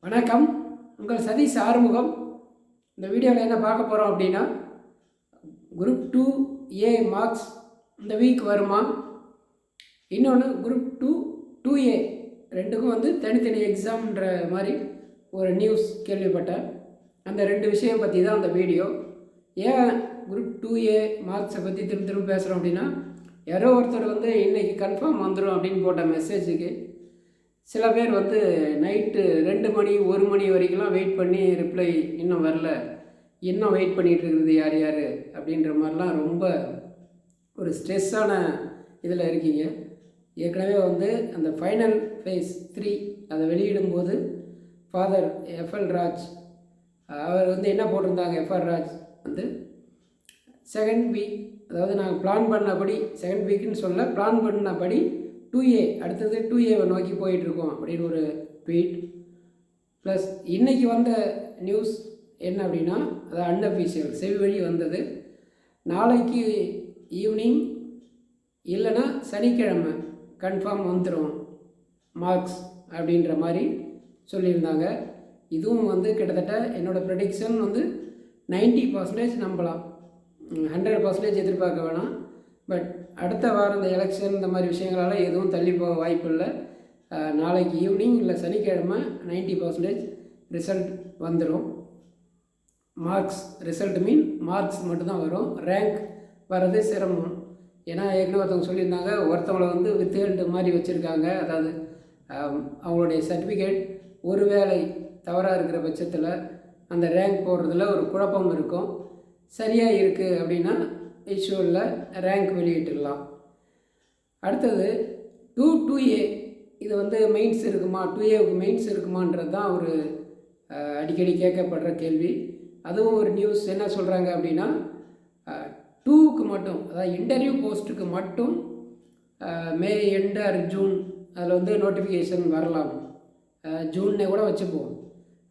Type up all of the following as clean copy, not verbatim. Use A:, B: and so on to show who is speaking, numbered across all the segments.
A: வணக்கம். உங்கள் சதீஷ் ஆறுமுகம். இந்த வீடியோவில் என்ன பார்க்க போகிறோம் அப்படின்னா, குரூப் 2A மார்க்ஸ் இந்த வீக் வருமா, இன்னொன்று குரூப் 2A ரெண்டுக்கும் தனித்தனி எக்ஸாம்ன்ற மாதிரி ஒரு நியூஸ் கேள்விப்பட்டேன். அந்த ரெண்டு விஷயம் பற்றி தான் அந்த வீடியோ. ஏன் குரூப் 2A மார்க்ஸை பற்றி திரும்ப பேசுகிறோம் அப்படின்னா, யாரோ ஒருத்தர் இன்றைக்கி கன்ஃபார்ம் வந்துடும் அப்படின்னு போட்ட மெசேஜுக்கு சில பேர் நைட்டு 2 மணி 1 மணி வரைக்கும்லாம் வெயிட் பண்ணி ரிப்ளை இன்னும் வரல, இன்னும் வெயிட் பண்ணிகிட்டு இருக்கிறது யார் யார் அப்படின்ற மாதிரிலாம் ரொம்ப ஒரு ஸ்ட்ரெஸ்ஸான இதில் இருக்கீங்க. ஏற்கனவே அந்த ஃபைனல் ஃபேஸ் 3 அதை வெளியிடும்போது ஃபாதர் எஃப்எல் ராஜ் அவர் என்ன போட்டிருந்தாங்க, எஃப்ஆர் ராஜ் செகண்ட் வீக், அதாவது நாங்கள் பிளான் பண்ணபடி செகண்ட் வீக்குன்னு சொல்ல, பிளான் பண்ணபடி 2A அடுத்தது 2Aவை நோக்கி போயிட்டுருக்கோம் அப்படின்னு ஒரு ட்வீட். ப்ளஸ் இன்றைக்கி வந்த நியூஸ் என்ன அப்படின்னா, அது அன்அஃபிஷியல் செவி வழி வந்தது. நாளைக்கு ஈவினிங் இல்லைன்னா சனிக்கிழமை கன்ஃபார்ம் வந்துடும் மார்க்ஸ் அப்படின்ற மாதிரி சொல்லியிருந்தாங்க. இதுவும் கிட்டத்தட்ட என்னோடய ப்ரெடிக்ஷன் 90% நம்பலாம், 100% எதிர்பார்க்க வேணாம். பட் அடுத்த வாரம் இந்த எலெக்ஷன் இந்த மாதிரி விஷயங்களால் எதுவும் தள்ளி போக வாய்ப்பு இல்லை. நாளைக்கு ஈவினிங் இல்லை சனிக்கிழமை 90% ரிசல்ட் வந்துடும். மார்க்ஸ் ரிசல்ட் மார்க்ஸ் மட்டும்தான் வரும். ரேங்க் வர்றது சிரமம். ஏன்னா ஏற்கனவே ஒருத்தவங்க சொல்லியிருந்தாங்க, ஒருத்தவங்களை வித்ஹெல்டு மாதிரி வச்சுருக்காங்க. அதாவது அவங்களுடைய சர்டிஃபிகேட் ஒருவேளை தவறாக இருக்கிற பட்சத்தில் அந்த ரேங்க் போடுறதுல ஒரு குழப்பம் இருக்கும். சரியாக இருக்குது அப்படின்னா இஷ்யூவில் ரேங்க் வெளியிட்டுடலாம். அடுத்தது 2A இது மெயின்ஸ் இருக்குமா, 2Aவுக்கு மெயின்ஸ் இருக்குமான்றது தான் ஒரு அடிக்கடி கேட்கப்படுற கேள்வி. அதுவும் ஒரு நியூஸ் என்ன சொல்கிறாங்க அப்படின்னா, 2க்கு மட்டும், அதாவது இன்டர்வியூ போஸ்ட்டுக்கு மட்டும் மே எண்டு ஆர் ஜூன் அதில் நோட்டிஃபிகேஷன் வரலாம். ஜூன்னே கூட வச்சுப்போம்.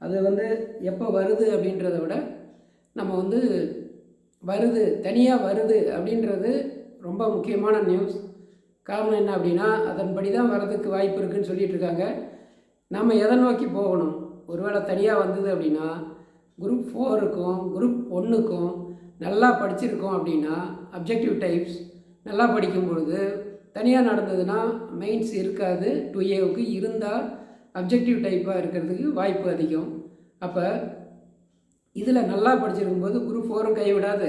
A: அது எப்போ வருது அப்படின்றத விட நம்ம வருது, தனியாக வருது அப்படின்றது ரொம்ப முக்கியமான நியூஸ். காரணம் என்ன அப்படின்னா, அதன்படி தான் வர்றதுக்கு வாய்ப்பு இருக்குதுன்னு சொல்லிகிட்டு இருக்காங்க. நம்ம எதை நோக்கி போகணும்? ஒருவேளை தனியாக வந்தது அப்படின்னா குரூப் 4க்கும் குரூப் 1க்கும் நல்லா படிச்சிருக்கோம் அப்படின்னா, அப்ஜெக்டிவ் டைப்ஸ் நல்லா படிக்கும் பொழுது தனியாக நடந்ததுன்னா மெயின்ஸ் இருக்காது. 2Aவுக்கு இருந்தால் அப்ஜெக்டிவ் டைப்பாக இருக்கிறதுக்கு வாய்ப்பு அதிகம். அப்போ இதில் நல்லா படிச்சிருக்கும்போது குரூப் 4ம் கைவிடாது.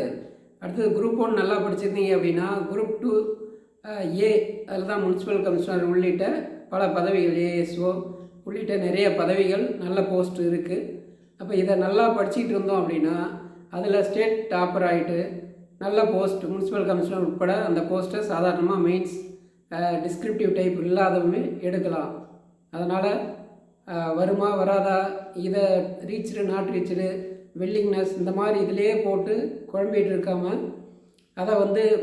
A: அடுத்தது குரூப் 1 நல்லா படிச்சிருந்தீங்க அப்படின்னா குரூப் 2A அதில் தான் முனிசிபல் கமிஷனர் உள்ளிட்ட பல பதவிகள், ஏஎஸ்ஓ உள்ளிட்ட நிறைய பதவிகள், நல்ல போஸ்ட் இருக்குது. அப்போ இதை நல்லா படிச்சுக்கிட்டு இருந்தோம் அப்படின்னா அதில் ஸ்டேட் டாப்பர் ஆகிட்டு நல்ல போஸ்ட், முனிசிபல் கமிஷனர் உட்பட அந்த போஸ்ட்டை சாதாரணமாக மெயின்ஸ் டிஸ்கிரிப்டிவ் டைப் இல்லாதவங்க எடுக்கலாம். அதனால் வருமா வராதா, இதை ரீச்டு நாட் ரீச்டு வெல்லிங்னஸ் இந்த மாதிரி இதிலே போட்டு குழம்பிகிட்டு இருக்காமல் அதை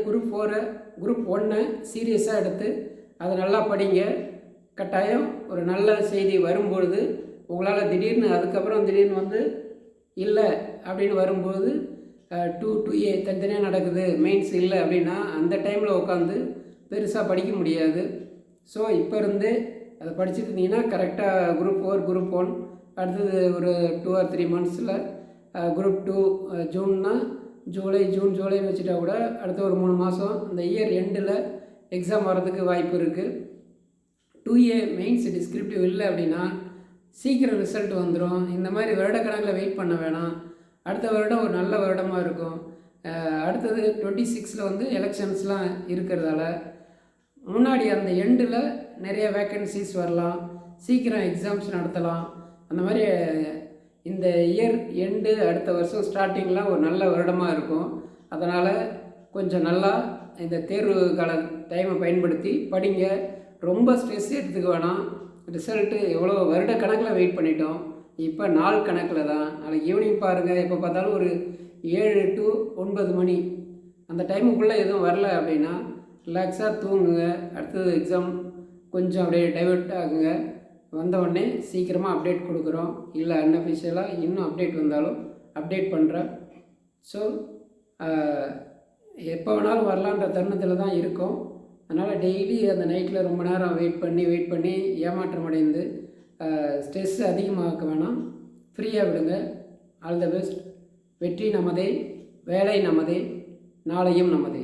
A: குரூப் 4 குரூப் 1 சீரியஸாக எடுத்து அதை நல்லா படிங்க. கட்டாயம் ஒரு நல்ல செய்தி வரும்பொழுது உங்களால் திடீர்னு இல்லை அப்படின்னு வரும்போது 2A தனித்தனியாக நடக்குது, மெயின்ஸ் இல்லை அப்படின்னா அந்த டைமில் உட்காந்து பெருசாக படிக்க முடியாது. ஸோ இப்போ இருந்து அதை படிச்சுட்டு இருந்தீங்கன்னா கரெக்டாக குரூப் 4 குரூப் 1 அடுத்தது ஒரு 2 or 3 monthஸில் குரூப் 2 ஜூன்னா ஜூலைன்னு வச்சுட்டா கூட அடுத்த ஒரு 3 மாதம் இந்த இயர் எண்டில் எக்ஸாம் வர்றதுக்கு வாய்ப்பு இருக்குது. 2A மெயின்ஸ் டிஸ்கிரிப்டிவ் இல்லை அப்படின்னா சீக்கிரம் ரிசல்ட் வந்துடும். இந்த மாதிரி வருடக்கணக்கில் வெயிட் பண்ண வேணாம். அடுத்த வருடம் ஒரு நல்ல வருடமாக இருக்கும். அடுத்தது 26ல் எலெக்ஷன்ஸ்லாம் இருக்கிறதால முன்னாடி அந்த எண்டில் நிறைய வேக்கன்சிஸ் வரலாம், சீக்கிரம் எக்ஸாம்ஸ் நடத்தலாம். அந்த மாதிரி இந்த இயர் எண்டு அடுத்த வருஷம் ஸ்டார்டிங்லாம் ஒரு நல்ல வருடமாக இருக்கும். அதனால் கொஞ்சம் நல்லா இந்த தேர்வு கால டைமை பயன்படுத்தி படிங்க. ரொம்ப ஸ்ட்ரெஸ் எடுத்துக்க வேணாம். ரிசல்ட்டு எவ்வளோ வருடக்கணக்கில் வெயிட் பண்ணிட்டோம், இப்போ நாள் கணக்கில் தான். நாளைக்கு ஈவினிங் பாருங்கள், எப்போ பார்த்தாலும் ஒரு 7 to 9 மணி அந்த டைமுக்குள்ளே எதுவும் வரல அப்படின்னா ரிலாக்ஸாக தூங்குங்க. அடுத்தது எக்ஸாம் கொஞ்சம் அப்படியே டைவர்ட் ஆகுங்க. வந்தவுடனே சீக்கிரமாக அப்டேட் கொடுக்குறோம். இல்லை அன்அஃபிஷியலாக இன்னும் அப்டேட் வந்தாலும் அப்டேட் பண்ணுறேன். ஸோ எப்போ வேணாலும் வரலான்ற தருணத்தில் தான் இருக்கும். அதனால் டெய்லி அந்த நைட்டில் ரொம்ப நேரம் வெயிட் பண்ணி ஏமாற்றம் அடைந்து ஸ்ட்ரெஸ் அதிகமாக்க வேணாம், ஃப்ரீயாக விடுங்க. All the best. வெற்றி நமதே, வேலை நமதே, நாளையும் நமதே.